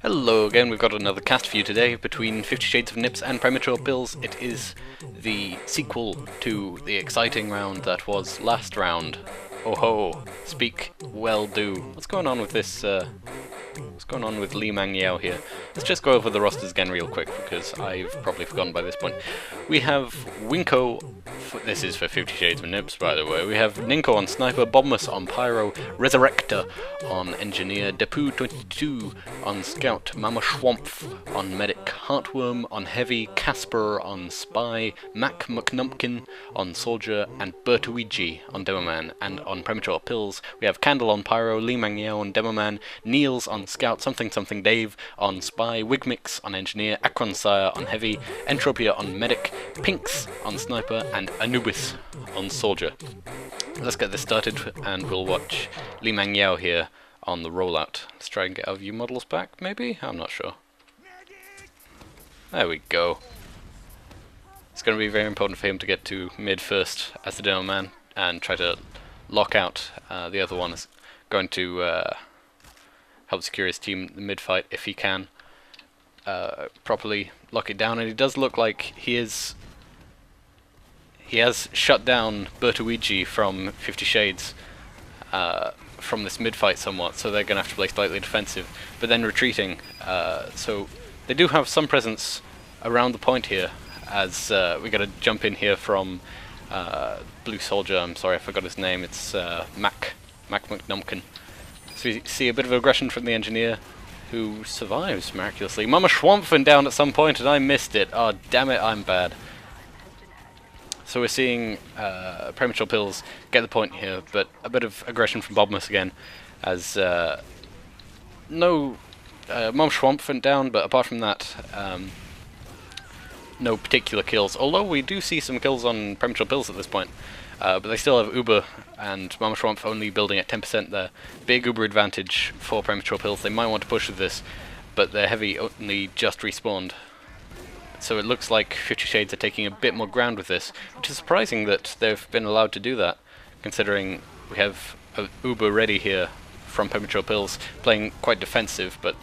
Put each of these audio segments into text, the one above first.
Hello again, we've got another cast for you today between 50 Shades of Nips and Premature Pills. It is the sequel to the exciting round that was last round. Oh ho, speak, well do. What's going on with this, what's going on with Li Mang Yao here? Let's just go over the rosters again real quick, because I've probably forgotten by this point. We have Winko, this is for 50 Shades of Nips by the way, we have Ninko on Sniper, Bobmus on Pyro, Resurrector on Engineer, Depu22 on Scout, Mama Schwampf on Medic, Heartworm on Heavy, Casper on Spy, Mac McNumpkin on Soldier, and Bertuigi on Demoman. And on Premature Pills, we have Candle on Pyro, Li Mang Yao on Demoman, Niels on Scout, Something Something Dave on Spy, Wigmix on Engineer, Akron Sire on Heavy, Entropia on Medic, Pinks on Sniper, and Anubis on Soldier. Let's get this started and we'll watch Li Mang Yao here on the rollout. Let's try and get our view models back, maybe? I'm not sure. There we go. It's going to be very important for him to get to mid first as the demo man and try to lock out. The other one is going to help secure his team in the mid fight if he can properly lock it down. And it does look like he has shut down Bertuigi from 50 Shades from this mid fight somewhat, so they're going to have to play slightly defensive, but then retreating. So they do have some presence around the point here, as we got to jump in here from Blue Soldier. I'm sorry, I forgot his name. It's Mac McNumpkin. So we see a bit of aggression from the Engineer, who survives miraculously. Mama Schwampfen down at some point, and I missed it. Oh, damn it, I'm bad. So we're seeing Premature Pills get the point here, but a bit of aggression from Bobmus again, as no Mom Schwampfen down, but apart from that, no particular kills. Although we do see some kills on Premature Pills at this point, but they still have Uber and Mama Schwampf only building at 10% there. Big Uber advantage for Premature Pills. They might want to push with this, but their Heavy only just respawned. So it looks like 50 Shades are taking a bit more ground with this, which is surprising that they've been allowed to do that, considering we have Uber ready here from Premature Pills, playing quite defensive, but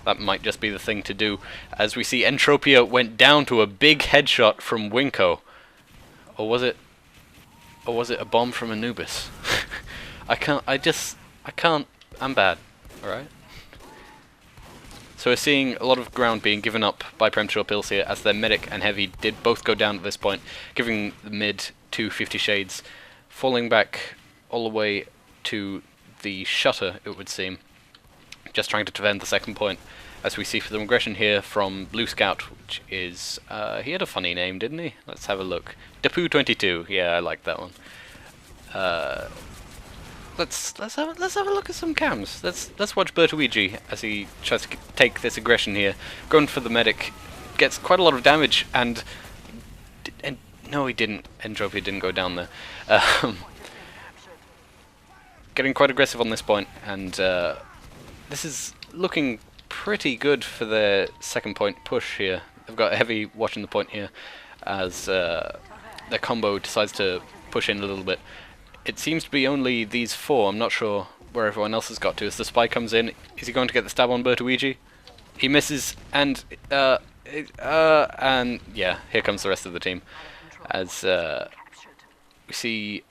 that might just be the thing to do, as we see Entropia went down to a big headshot from Winko. Or was it a bomb from Anubis? I can't, I'm bad, alright? So we're seeing a lot of ground being given up by Premature Pills here, as their Medic and Heavy did both go down at this point, giving the mid to 50 Shades, falling back all the way to the Shutter, it would seem, just trying to defend the second point, as we see for the aggression here from Blue Scout, which is, he had a funny name, didn't he? Let's have a look. Depu22, yeah, I like that one. Let's have a look at some cams. Let's watch Bertuigi as he tries to take this aggression here, going for the Medic, gets quite a lot of damage, and no, he didn't. Entropia didn't go down there. Getting quite aggressive on this point, and this is looking pretty good for their second point push here. They've got a Heavy watching the point here, as their combo decides to push in a little bit. It seems to be only these four. I'm not sure where everyone else has got to. As the Spy comes in, is he going to get the stab on Bertuigi? He misses, and yeah, here comes the rest of the team. As we see,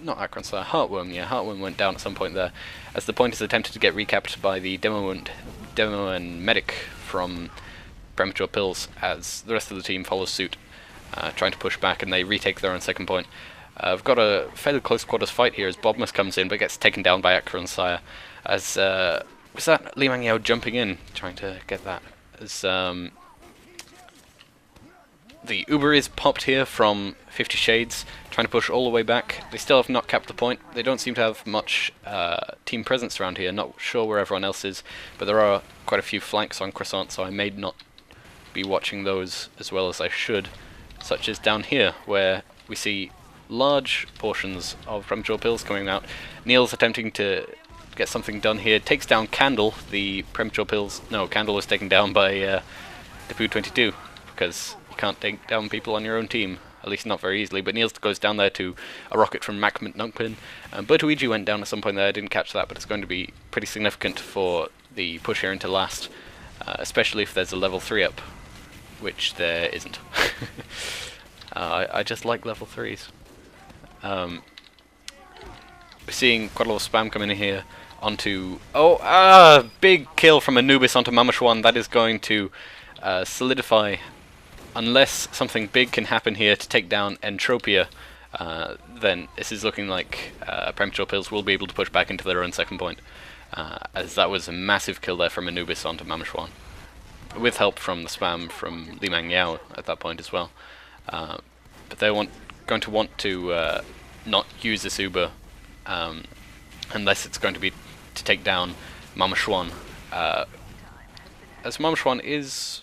not Akron Sire, Heartworm, yeah, Heartworm went down at some point there, as the point is attempted to get recapped by the Demo and Medic from Premature Pills, as the rest of the team follows suit, trying to push back, and they retake their own second point. I've got a fairly close quarters fight here as Bobmus comes in, but gets taken down by Akron Sire, as was that Li Mang Yao jumping in, trying to get that, as the Uber is popped here from 50 Shades, trying to push all the way back. They still have not capped the point. They don't seem to have much team presence around here. Not sure where everyone else is, but there are quite a few flanks on Croissant, so I may not be watching those as well as I should, such as down here, where we see large portions of Premature Pills coming out. Neil's attempting to get something done here, takes down Candle, the Premature Pills. No, Candle was taken down by Depu22, because you can't take down people on your own team. at least not very easily, but Niels goes down there to a rocket from macroverbumsciolist. Bertuigi went down at some point there, I didn't catch that, but it's going to be pretty significant for the push here into last, especially if there's a level 3 up, which there isn't. I just like level 3s. We're seeing quite a lot of spam coming in here onto... big kill from Anubis onto Mamashwan. That is going to solidify, unless something big can happen here to take down Entropia, then this is looking like PremPills will be able to push back into their own second point, as that was a massive kill there from Anubis onto Mamashwan, with help from the spam from Limang Yao at that point as well. But they're going to want to not use this Uber unless it's going to be to take down Mamashwan. As Mamashwan is...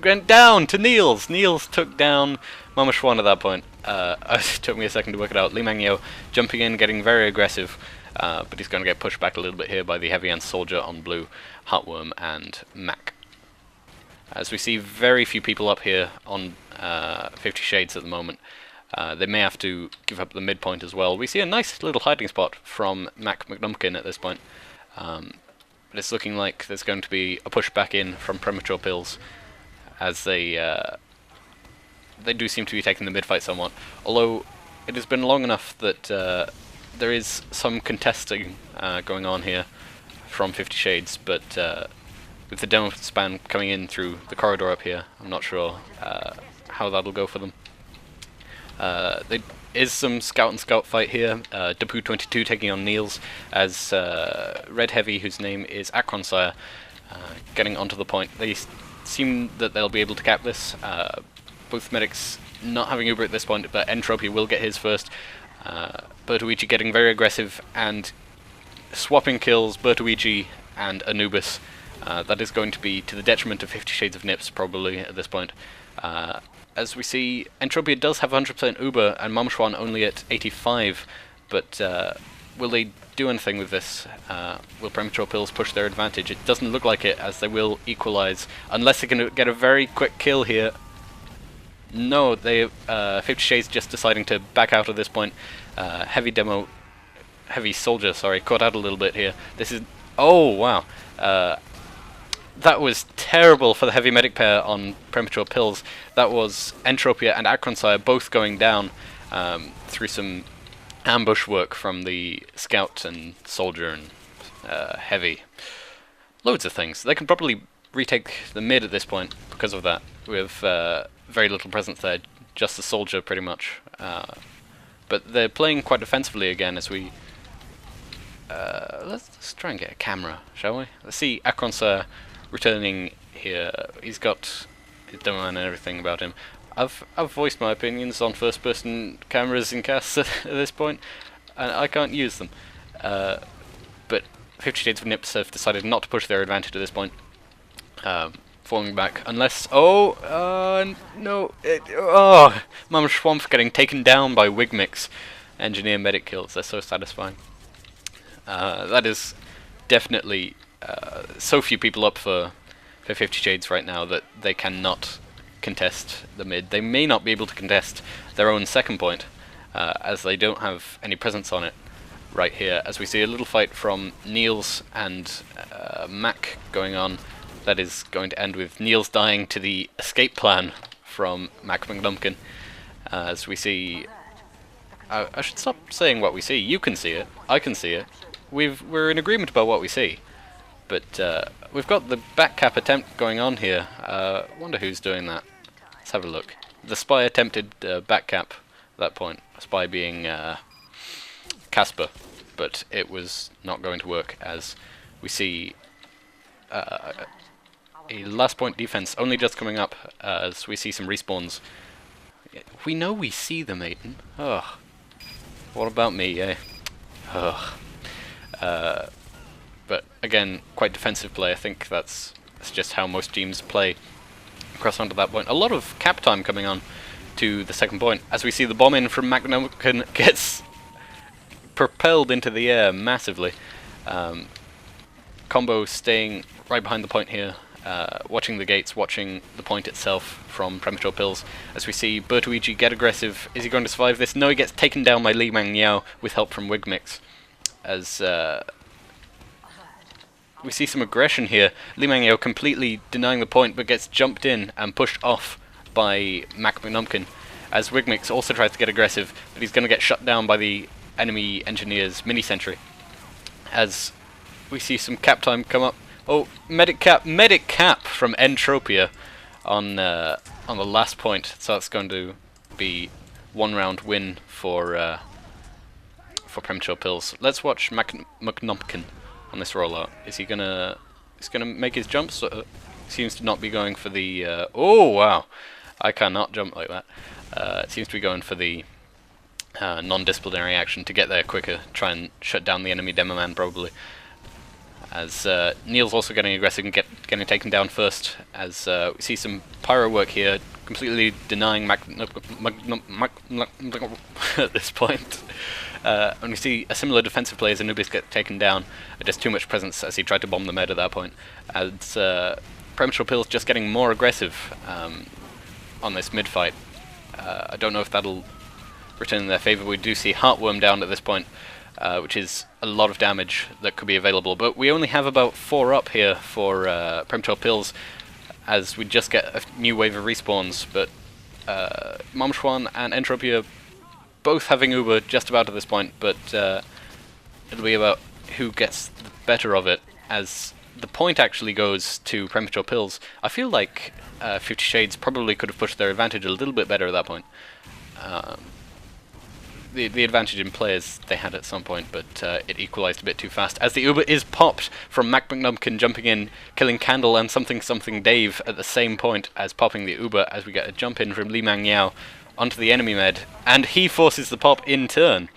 went down to Niels! Niels took down Mamashwan at that point. It took me a second to work it out. Limang Yao jumping in, getting very aggressive, but he's going to get pushed back a little bit here by the Heavy and Soldier on blue, Heartworm and Mac. As we see very few people up here on 50 Shades at the moment. They may have to give up the midpoint as well. We see a nice little hiding spot from Mac McNumpkin at this point. But it's looking like there's going to be a push back in from Premature Pills, as they do seem to be taking the mid-fight somewhat. Although it has been long enough that there is some contesting going on here from 50 Shades, but with the demo span coming in through the corridor up here, I'm not sure how that'll go for them. There is some scout and scout fight here. Dapu22 taking on Niels, as Red Heavy, whose name is Acronsire, getting onto the point. They seem that they'll be able to cap this. Both medics not having Uber at this point, but Entropy will get his first. Bertuigi getting very aggressive and swapping kills Bertuigi and Anubis. That is going to be to the detriment of 50 Shades of Nips, probably, at this point. As we see, Entropia does have 100% Uber, and Mamashwan only at 85, but will they do anything with this? Will Premature Pills push their advantage? It doesn't look like it, as they will equalize, unless they can get a very quick kill here. No, they 50 Shades just deciding to back out at this point. Heavy Soldier, sorry, caught out a little bit here. This is... oh, wow. That was terrible for the Heavy Medic pair on Premature Pills. That was Entropia and Acronsire both going down through some ambush work from the Scout and Soldier and Heavy. Loads of things. They can probably retake the mid at this point because of that. We have very little presence there, just the Soldier pretty much. But they're playing quite defensively again as we... let's try and get a camera, shall we? Let's see Acronsire returning here. He's got his demo and everything about him. I've voiced my opinions on first-person cameras in casts at this point, and I can't use them. But 50 Shades of Nips have decided not to push their advantage at this point, falling back. Unless... no! Mama Schwamp getting taken down by Wigmix. Engineer medic kills. They're so satisfying. That is definitely so few people up for 50 Shades right now that they cannot contest the mid. They may not be able to contest their own second point, as they don't have any presence on it right here. As we see a little fight from Niels and Mac going on, that is going to end with Niels dying to the escape plan from Mac McNumpkin. As we see... I should stop saying what we see. You can see it. I can see it. We're in agreement about what we see. But we've got the back cap attempt going on here. Wonder who's doing that. Let's have a look. The spy attempted back cap at that point. Spy being Casper, but it was not going to work, as we see a last point defense only just coming up, as we see some respawns. We know we see them, Aiden. Ugh. What about me, eh? Ugh. But again, quite defensive play. I think that's just how most teams play Croissant at that point. A lot of cap time coming on to the second point, as we see the bomb in from McNumpkin gets propelled into the air massively. Combo staying right behind the point here, watching the gates, watching the point itself from Premature Pills, as we see Bertuigi get aggressive. Is he going to survive this? No, he gets taken down by Li Mang Yao with help from Wigmix, as we see some aggression here. Li Mang Yao completely denying the point, but gets jumped in and pushed off by Mac McNumpkin, as Wigmix also tries to get aggressive, but he's going to get shut down by the enemy engineer's mini-sentry. As we see some cap time come up. Oh, medic cap from Entropia on the last point. So that's going to be 1-round win for Premature Pills. Let's watch McNumpkin on this rollout. Is he gonna? He's gonna make his jumps. Seems to not be going for the. Oh wow! I cannot jump like that. It seems to be going for the non-disciplinary action to get there quicker. Try and shut down the enemy demo man probably. As Neil's also getting aggressive and getting taken down first, as we see some pyro work here, completely denying at this point. And we see a similar defensive play as Anubis get taken down, just too much presence as he tried to bomb the med at that point. As Premature Pills just getting more aggressive on this mid-fight. I don't know if that'll return in their favour. We do see Heartworm down at this point, which is a lot of damage that could be available, but we only have about 4 up here for Premature Pills, as we just get a new wave of respawns, but Momshwan and Entropia both having Uber just about at this point, but it'll be about who gets the better of it, as the point actually goes to Premature Pills. I feel like 50 Shades probably could have pushed their advantage a little bit better at that point. The advantage in players they had at some point, but it equalized a bit too fast, as the Uber is popped from Mac McNumpkin jumping in, killing Candle and something Dave at the same point as popping the Uber, as we get a jump in from Li Mang Yao onto the enemy med, and he forces the pop in turn.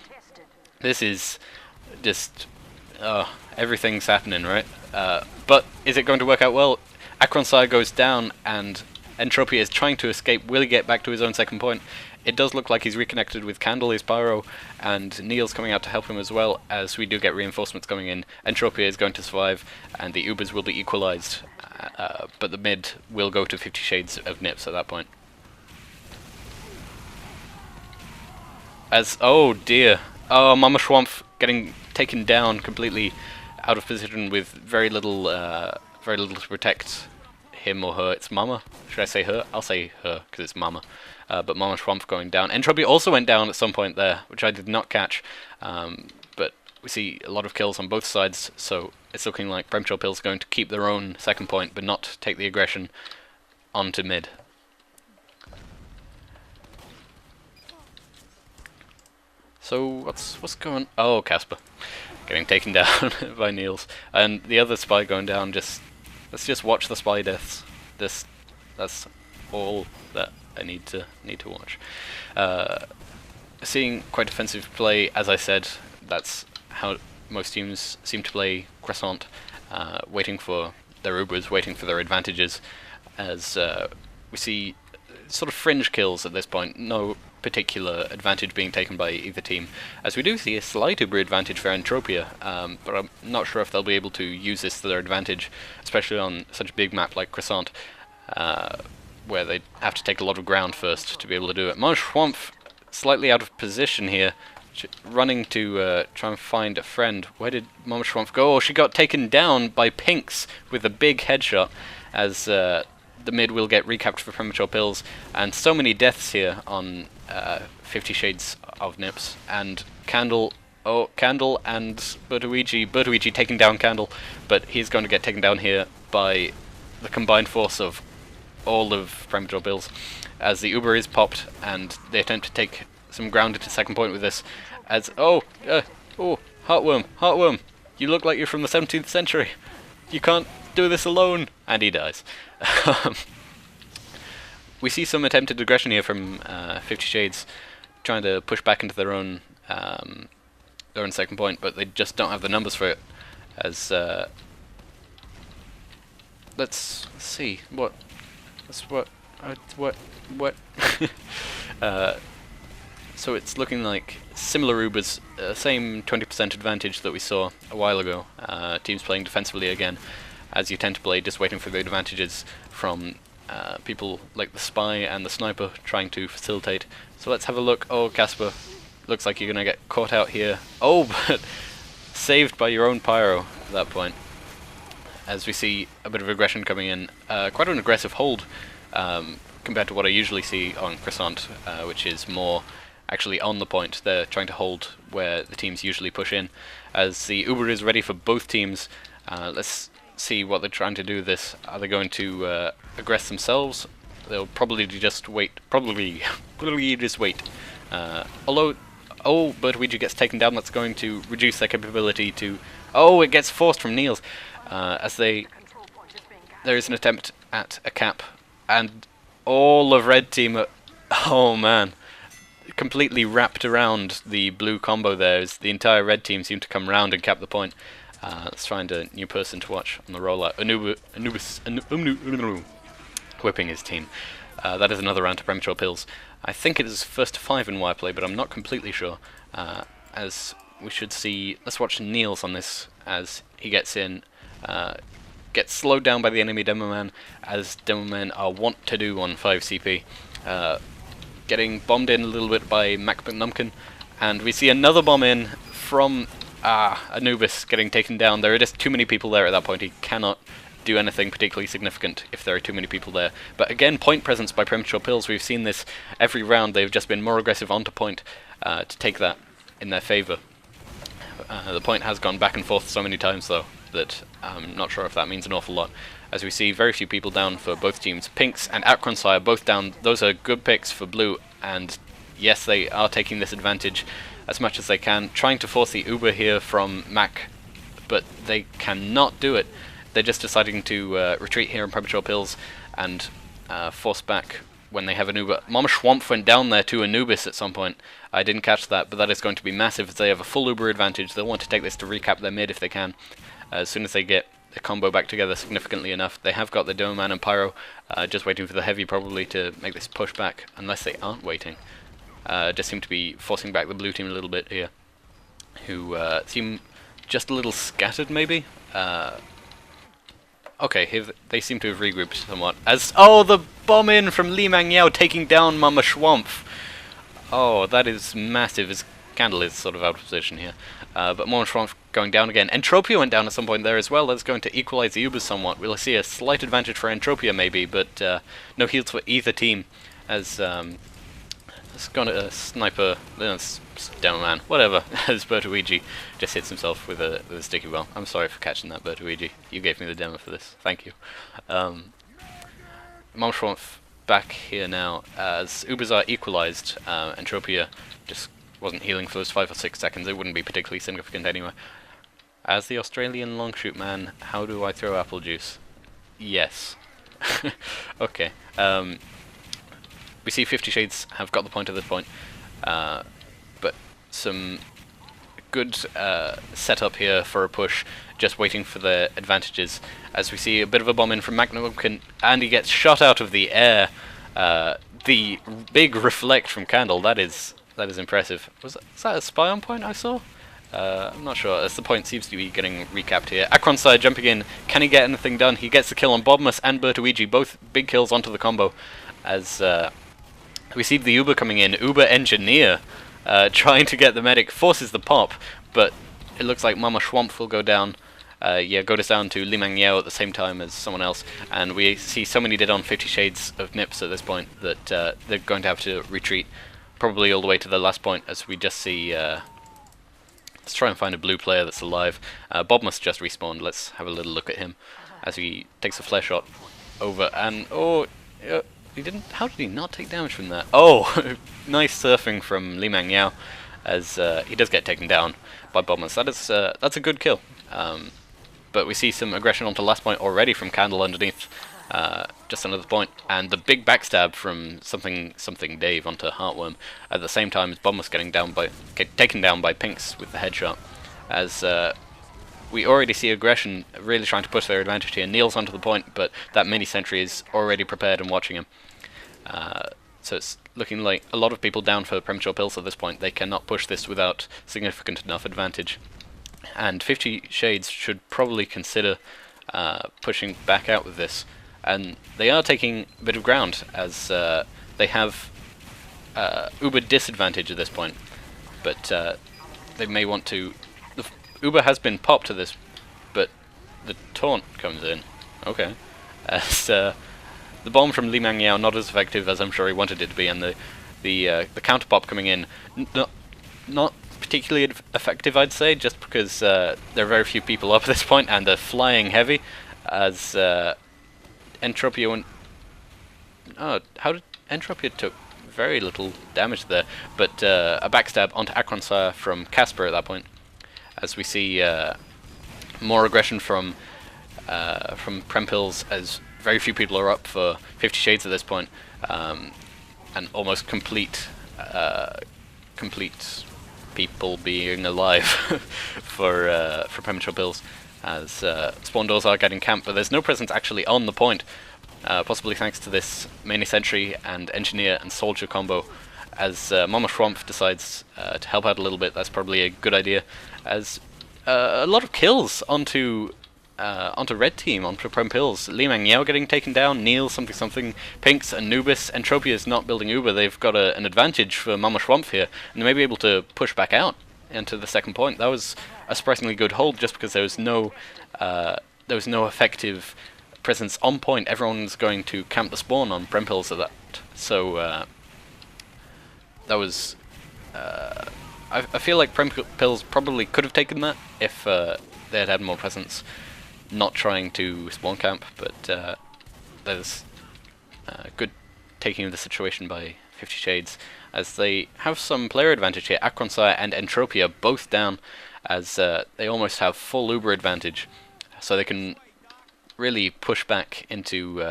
This is just everything's happening, right? But is it going to work out well? Akron goes down and Entropia is trying to escape. Will he get back to his own second point? It does look like he's reconnected with Candle, his pyro, and Neil's coming out to help him as well, as we do get reinforcements coming in. Entropia is going to survive, and the Ubers will be equalized, but the mid will go to 50 Shades of Nips at that point. As, oh dear, oh, Mama Schwampf getting taken down completely out of position with very little to protect him or her. It's Mama. Should I say her? I'll say her, because it's Mama. But Mama Schwampf going down. Entropy also went down at some point there, which I did not catch. But we see a lot of kills on both sides, so it's looking like Premature Pills are going to keep their own second point, but not take the aggression onto mid. So what's going? Oh, Casper getting taken down by Niels, and the other spy going down. Let's just watch the spy deaths. That's all that I need to watch. Seeing quite defensive play, as I said. That's how most teams seem to play Croissant, waiting for their Ubers, waiting for their advantages. As we see sort of fringe kills at this point. No particular advantage being taken by either team, as we do see a slight Uber advantage for Entropia, but I'm not sure if they'll be able to use this to their advantage, especially on such a big map like Croissant, where they have to take a lot of ground first to be able to do it. Mama Schwampf slightly out of position here, running to try and find a friend. Where did Mama Schwampf go? Oh, she got taken down by Pinks with a big headshot, as the mid will get recapped for Premature Pills, and so many deaths here on 50 Shades of Nips, and Candle and Bertuigi taking down Candle, but he's going to get taken down here by the combined force of all of Premature Pills, as the Uber is popped, and they attempt to take some ground into second point with this, as, Heartworm, you look like you're from the 17th century, you can't do this alone, and he dies. We see some attempted aggression here from 50 Shades, trying to push back into their own second point, but they just don't have the numbers for it. As let's see what. So it's looking like similar Ubers, same 20% advantage that we saw a while ago. Teams playing defensively again. as you tend to play, just waiting for the advantages from people like the spy and the sniper trying to facilitate. So let's have a look. Oh, Casper, looks like you're going to get caught out here. Oh, but saved by your own pyro at that point. As we see a bit of aggression coming in. Quite an aggressive hold compared to what I usually see on Croissant, which is more actually on the point. They're trying to hold where the teams usually push in. As the Uber is ready for both teams, let's see what they're trying to do with this. Are they going to aggress themselves? They'll probably just wait. Probably just wait. Although, oh, Bertuigi gets taken down, that's going to reduce their capability to... Oh, it gets forced from Niels. As there is an attempt at a cap, and all of red team are... Oh, man. Completely wrapped around the blue combo there, as the entire red team seem to come round and cap the point. Let's find a new person to watch on the rollout. Anubis whipping his team. That is another round to Premature Pills. I think it is first to 5 in Wireplay, but I'm not completely sure. As we should see, let's watch Niels on this as he gets in, gets slowed down by the enemy Demoman, as Demomen are wont to do on 5 CP. Getting bombed in a little bit by McNumpkin, and we see another bomb in from Anubis getting taken down. There are just too many people there at that point. He cannot do anything particularly significant if there are too many people there. But again, point presence by Premature Pills. We've seen this every round. They've just been more aggressive onto point to take that in their favour. The point has gone back and forth so many times though that I'm not sure if that means an awful lot. As we see very few people down for both teams. Pinks and Akron are both down. Those are good picks for blue, and yes, they are taking this advantage as much as they can, trying to force the Uber here from Mac, but they cannot do it. They're just deciding to retreat here in Premature Pills and force back when they have an Uber. Mama Schwamp went down there to Anubis at some point. I didn't catch that, but that is going to be massive as they have a full Uber advantage. They'll want to take this to recap their mid if they can. As soon as they get the combo back together significantly enough. They have got the Doman and Pyro, just waiting for the Heavy probably to make this push back, unless they aren't waiting. Just seem to be forcing back the blue team a little bit here, who seem just a little scattered maybe. Okay, they seem to have regrouped somewhat. As oh, the bomb in from Li Mangyao taking down Mama Schwamp. Oh, that is massive. His candle is sort of out of position here. But Mama Schwamp going down again. Entropia went down at some point there as well. That's going to equalize the Ubers somewhat. We'll see a slight advantage for Entropia maybe, but no heals for either team. As it's gone a sniper, down man, whatever. As Bertuigi just hits himself with a sticky bomb. I'm sorry for catching that, Bertuigi. You gave me the demo for this. Thank you. Mama Schwamp back here now as Ubers are equalized. Entropia just wasn't healing for those 5 or 6 seconds. It wouldn't be particularly significant anyway. As the Australian longshoot man, how do I throw apple juice? Yes. Okay. We see 50 Shades have got the point at this point, but some good setup here for a push, just waiting for the advantages. As we see a bit of a bomb in from Magnum, and he gets shot out of the air. The big reflect from Candle, that is impressive. Was that a spy on point I saw? I'm not sure, as the point seems to be getting recapped here. Akronside jumping in, can he get anything done? He gets the kill on Bobmus and Bertuigi, both big kills onto the combo. As we see the Uber coming in, Uber Engineer trying to get the medic, forces the pop, but it looks like Mama Schwamp will go down. Yeah, goes down to Li Mangyao at the same time as someone else, and we see so many dead on 50 Shades of Nips at this point that they're going to have to retreat, probably all the way to the last point, as we just see... let's try and find a blue player that's alive. Bob must just respawn. Let's have a little look at him as he takes a flare shot over, and oh, he didn't. How did he not take damage from that? Oh, nice surfing from Li Mangyao, as he does get taken down by Bobmus. That's a good kill. But we see some aggression onto last point already from Candle underneath, just under the point, and the big backstab from something Dave onto Heartworm at the same time as Bobmus getting taken down by Pinks with the headshot. As we already see aggression really trying to push their advantage here. Neil's onto the point, but that mini sentry is already prepared and watching him. So it's looking like a lot of people down for Premature Pills at this point. They cannot push this without significant enough advantage. And 50 Shades should probably consider pushing back out with this, and they are taking a bit of ground as they have Uber disadvantage at this point, but they may want to. Uber has been popped to this, but the taunt comes in. Okay, as the bomb from Li Mangyao not as effective as I'm sure he wanted it to be, and the counter pop coming in not particularly effective, I'd say, just because there are very few people up at this point, and they're flying heavy, as Entropia went... Oh, how did... Entropia took very little damage there, but a backstab onto Croissant from Casper at that point, as we see more aggression from PremPills, as very few people are up for 50 Shades at this point, and almost complete people being alive for premature pills, as spawn doors are getting camped, but there's no presence actually on the point, possibly thanks to this Mini Sentry and Engineer and Soldier combo, as Mama Schwamp decides to help out a little bit. That's probably a good idea, as a lot of kills onto red team, onto PremPills. Li Mangyao getting taken down, Neil something, Pinks, Anubis. Entropia is not building Uber. They've got an advantage for Mama Schwamp here, and they may be able to push back out into the second point. That was a surprisingly good hold, just because there was no effective presence on point. Everyone's going to camp the spawn on PremPills at that, so that was... I feel like PremPills probably could have taken that if they had more presence, not trying to spawn camp, but there's good taking of the situation by 50 Shades, as they have some player advantage here. Croissant and Entropia both down, as they almost have full Uber advantage, so they can really push back into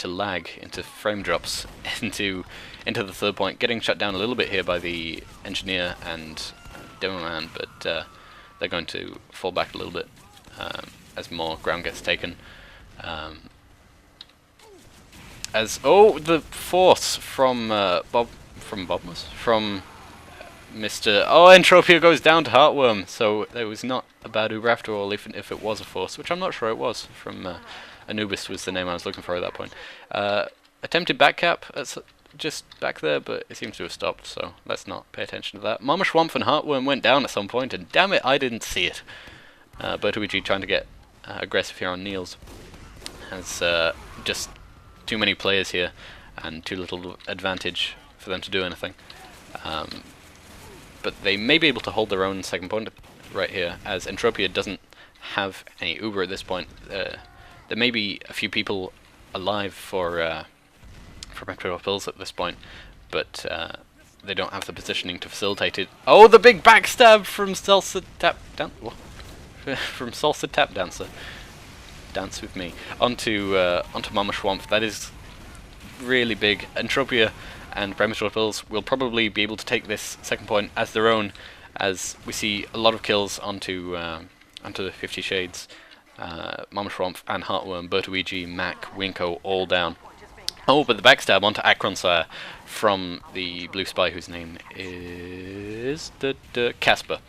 lag, into frame drops, into the third point, getting shut down a little bit here by the Engineer and Demo Man, but they're going to fall back a little bit as more ground gets taken. As the force from Mr. Entropia goes down to Heartworm, so it was not a bad Uber after all, even if it was a force, which I'm not sure it was. From Anubis was the name I was looking for at that point. Attempted back cap, that's just back there, but it seems to have stopped, so let's not pay attention to that. Mama Schwamp and Heartworm went down at some point, and damn it, I didn't see it. Bertuigi trying to get aggressive here on Niels, as just too many players here, and too little advantage for them to do anything. But they may be able to hold their own second point right here, as Entropia doesn't have any Uber at this point. There may be a few people alive for Metro Pills at this point, but they don't have the positioning to facilitate it. Oh, the big backstab from Salsa Tap Dancer. Dance with me onto Mama Schwamp. That is really big. Entropia and Premature Pills will probably be able to take this second point as their own, as we see a lot of kills onto the 50 Shades. Mama Schwamp and Heartworm, Bertuigi, Mac, Winko all down. Oh, but the backstab onto Croissant from the blue spy, whose name is Casper.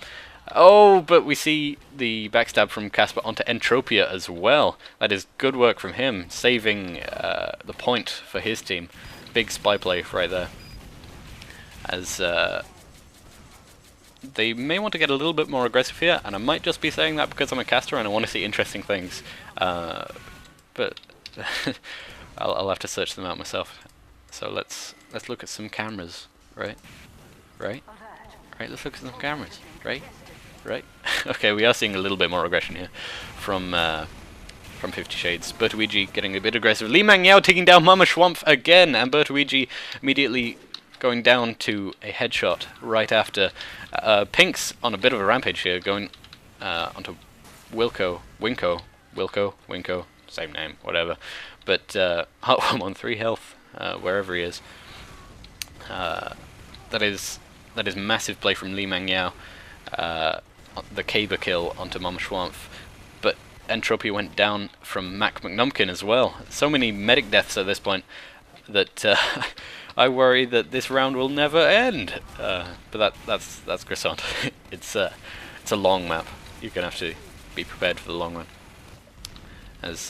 Oh, but we see the backstab from Casper onto Entropia as well. That is good work from him, saving the point for his team. Big spy play right there. As they may want to get a little bit more aggressive here, and I might just be saying that because I'm a caster and I want to see interesting things. But I'll have to search them out myself. So let's look at some cameras, right? Let's look at some cameras, right? Okay, we are seeing a little bit more aggression here from 50 Shades. Bertuigi getting a bit aggressive. Li Mangyao taking down Mama Schwamp again, and Bertuigi immediately going down to a headshot right after. Pinks on a bit of a rampage here, going onto Winko, same name, whatever. But Heartworm on 3 health, wherever he is. That is massive play from Li Mangyao. The Caber kill onto Mama Schwamp, but Entropia went down from Mac McNumpkin as well. So many medic deaths at this point that I worry that this round will never end. But that's Croissant. It's a long map. You're gonna have to be prepared for the long run. as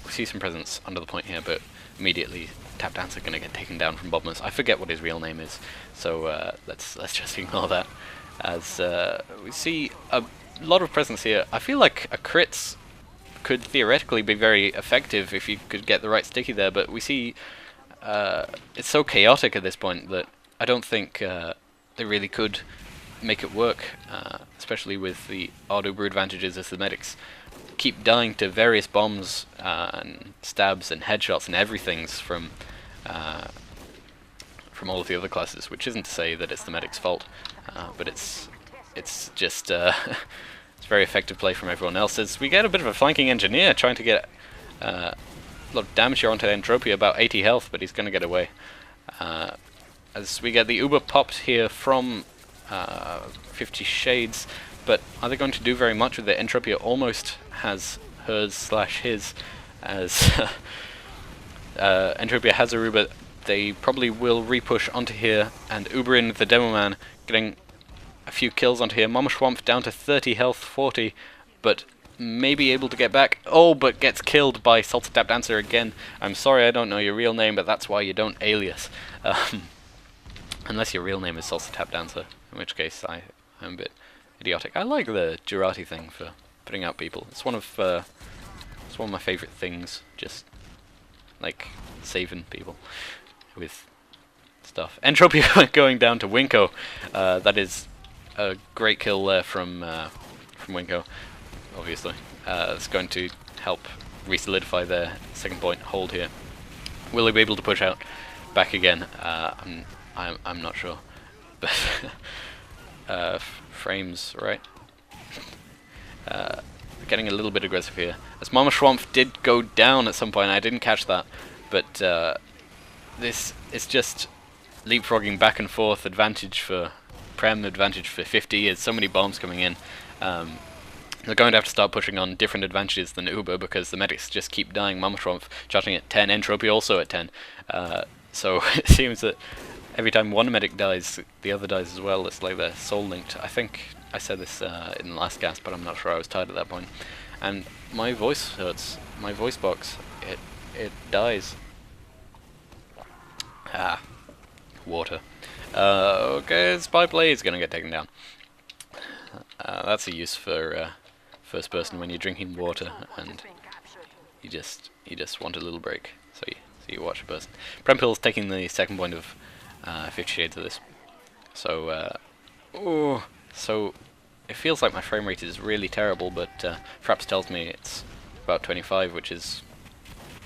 we see some presence under the point here, but immediately Tap Dancer going to get taken down from Bottomless. I forget what his real name is, so let's just ignore that. As we see a lot of presence here. I feel like a crits could theoretically be very effective if you could get the right sticky there, but we see it's so chaotic at this point that I don't think they really could make it work, especially with the odd Uber advantages as the medics keep dying to various bombs and stabs and headshots and everything's from all of the other classes, which isn't to say that it's the medic's fault, but it's just it's very effective play from everyone else. As we get a bit of a flanking engineer trying to get a lot of damage here onto Entropia, about 80 health, but he's going to get away. As we get the Uber popped here from 50 Shades, but are they going to do very much with it? Entropia almost has hers/his, as Entropia has a Uber. They probably will repush onto here, and Uber in with the Demo Man, getting a few kills onto here. Mama Schwampf down to 30 health, 40, but maybe able to get back. Oh, but gets killed by Salsa Tap Dancer again. I'm sorry I don't know your real name, but that's why you don't alias. Unless your real name is Salsa Tap Dancer, in which case I'm a bit idiotic. I like the Jurati thing for putting out people. It's one of my favourite things, just like saving people with stuff. Entropia going down to Winko. That is a great kill there from Winko, obviously. It's going to help re-solidify their second point hold here. Will he be able to push out back again? I'm not sure, but frames, right? Getting a little bit aggressive here. As Mama Schwampf did go down at some point, I didn't catch that, but this is just leapfrogging back and forth, advantage for Prem, advantage for 50, as so many bombs coming in. They're going to have to start pushing on different advantages than Uber, because the medics just keep dying. Mama Schwampf charging at 10, Entropy also at 10. So it seems that every time one medic dies, the other dies as well. It's like they're soul linked. I think I said this in the last cast, but I'm not sure. I was tired at that point. And my voice hurts. My voice box, it dies. Ah, water. Okay, Spy Play is gonna get taken down. That's a use for first person when you're drinking water and you just want a little break. So you watch a person. PremPills taking the second point of 50 Shades of this. So so it feels like my frame rate is really terrible, but Fraps tells me it's about 25, which is,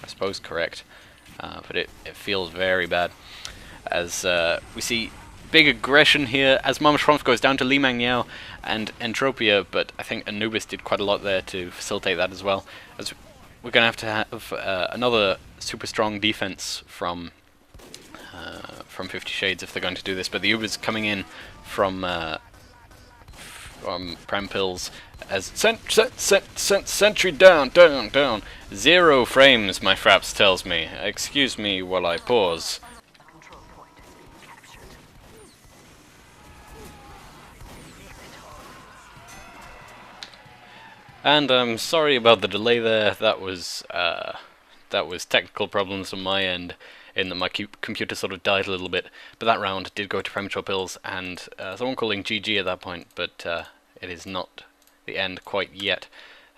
I suppose, correct. But it feels very bad. As we see big aggression here, as Mama Schwampf goes down to Li Mang Niao and Entropia, but I think Anubis did quite a lot there to facilitate that as well. As we're going to have another super strong defense from 50 Shades if they're going to do this, but the Uber's coming in from PremPills as sentry down. 0 frames, my Fraps tells me. Excuse me while I pause. And I'm sorry about the delay there. That was technical problems on my end, in that my computer sort of died a little bit. But that round did go to Premature Pills, and someone calling GG at that point, but it is not the end quite yet,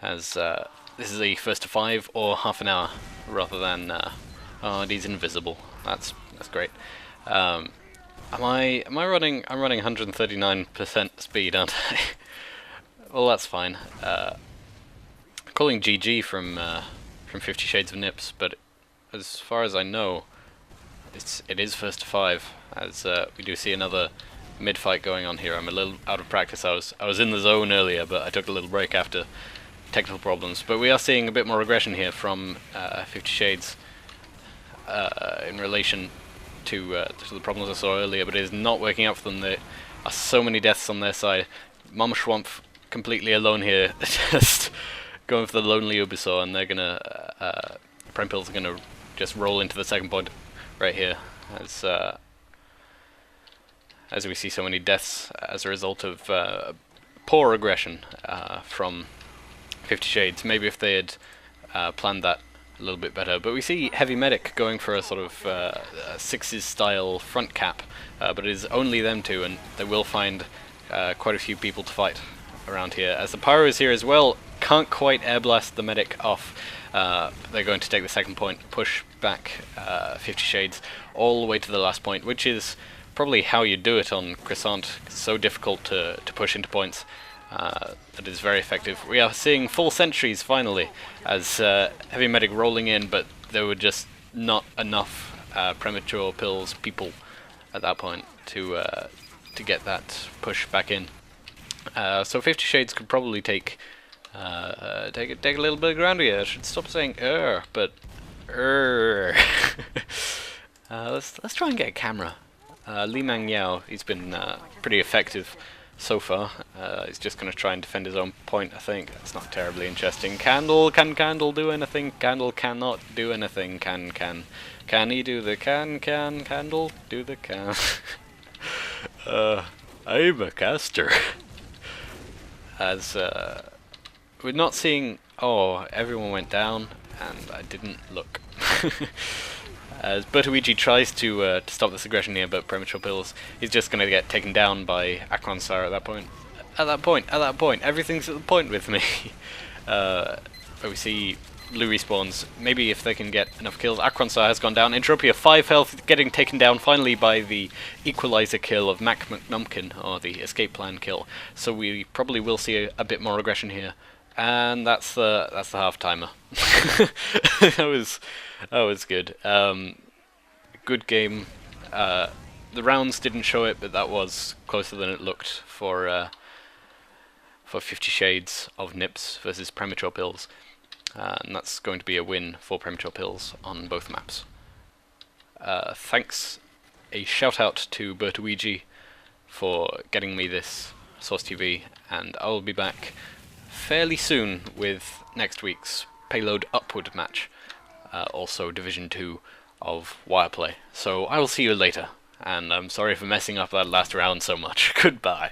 as this is a first to 5 or half an hour rather than oh, and he's invisible. That's great. Am I running? I'm running 139% speed, aren't I? Well, that's fine. Calling GG from 50 Shades of Nips, but as far as I know, it is first to 5, as we do see another mid-fight going on here. I'm a little out of practice. I was in the zone earlier, but I took a little break after technical problems. But we are seeing a bit more aggression here from 50 Shades in relation to the problems I saw earlier, but it is not working out for them. There are so many deaths on their side. Mama Schwampf completely alone here, just going for the lonely Ubisoft, and they're gonna PremPills are gonna just roll into the second point right here, as we see so many deaths as a result of poor aggression from 50 Shades. Maybe if they had planned that a little bit better. But we see Heavy Medic going for a sort of Sixes style front cap, but it is only them two, and they will find quite a few people to fight around here. As the Pyro is here as well, can't quite air blast the medic off. They're going to take the second point, push back 50 Shades all the way to the last point, which is probably how you do it on Croissant. It's so difficult to push into points. That is very effective. We are seeing full sentries finally, as Heavy Medic rolling in, but there were just not enough premature pills people at that point to get that push back in. So 50 Shades could probably take a little bit of ground here. I should stop saying but let's try and get a camera. Li Mang Yao, he's been pretty effective so far. He's just going to try and defend his own point, I think. That's not terribly interesting. Candle, can Candle do anything? Candle cannot do anything. Can he do the Candle do the can? I'm a caster. As we're not seeing... Oh, everyone went down, and I didn't look. As Bertuigi tries to stop this aggression here, but Premature Pills, he's just going to get taken down by Akron-Sire at that point. At that point, everything's at the point with me. But we see blue respawns. Maybe if they can get enough kills. Akron-Sire has gone down. Entropia 5 health, getting taken down finally by the equalizer kill of Mac McNumpkin, or the escape plan kill. So we probably will see a bit more aggression here. And that's the half timer. That was good. Good game. The rounds didn't show it, but that was closer than it looked for 50 Shades of Nips versus Premature Pills. And that's going to be a win for Premature Pills on both maps. Thanks. A shout out to Bertuigi for getting me this Source TV, and I'll be back fairly soon with next week's Payload Upward match, also Division 2 of Wireplay. So I will see you later, and I'm sorry for messing up that last round so much. Goodbye.